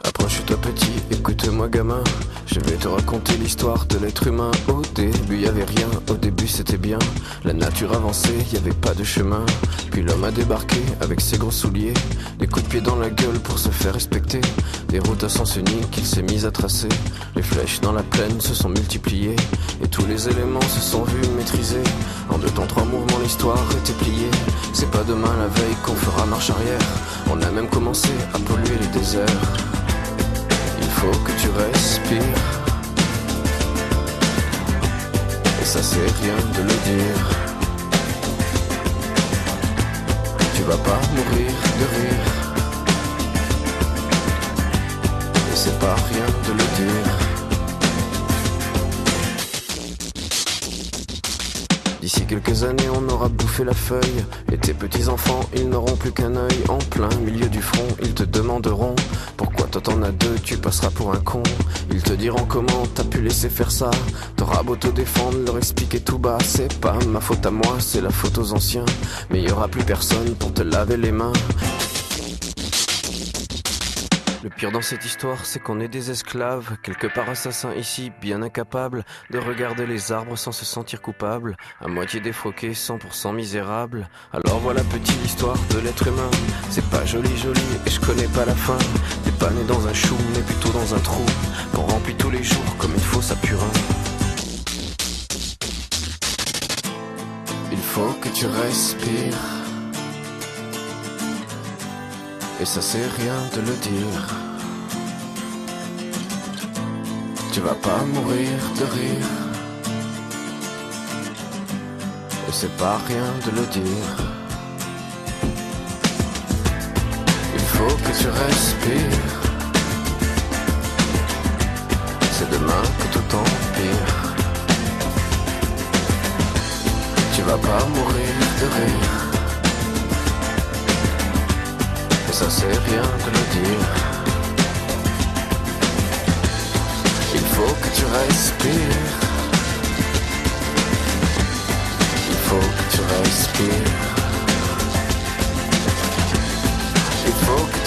Approche-toi petit, écoute-moi gamin. Je vais te raconter l'histoire de l'être humain. Au début y avait rien, au début c'était bien. La nature avançait, y avait pas de chemin. Puis l'homme a débarqué avec ses gros souliers. Des coups de pied dans la gueule pour se faire respecter. Des routes à sens unique qu'il s'est mis à tracer. Les flèches dans la plaine se sont multipliées. Et tous les éléments se sont vus maîtrisés. En 2 temps 3 mouvements l'histoire était pliée. C'est pas demain la veille qu'on fera marche arrière. On a même commencé à polluer les déserts. Il faut que tu respires. Et ça c'est rien de le dire. Tu vas pas mourir de rire. Et c'est pas rien de le dire. D'ici quelques années on aura bouffé la feuille. Et tes petits enfants ils n'auront plus qu'un œil. En plein milieu du front ils te demanderont pourquoi toi t'en as 2, tu passeras pour un con. Ils te diront comment t'as pu laisser faire ça. T'auras beau te défendre, leur expliquer tout bas. C'est pas ma faute à moi, c'est la faute aux anciens. Mais y aura plus personne pour te laver les mains. Le pire dans cette histoire, c'est qu'on est des esclaves, quelque part assassins ici, bien incapables de regarder les arbres sans se sentir coupables, à moitié défroqués, 100% misérables. Alors voilà petite l'histoire de l'être humain. C'est pas joli et je connais pas la fin. T'es pas né dans un chou, mais plutôt dans un trou qu'on remplit tous les jours comme une fosse à purin. Il faut que tu respires. Et ça c'est rien de le dire. Tu vas pas mourir de rire. Et c'est pas rien de le dire. Il faut que tu respires. C'est demain que tout empire. Tu vas pas mourir de rire. Ça c'est rien de le dire. Il faut que tu respires. Il faut que tu respires. Il faut que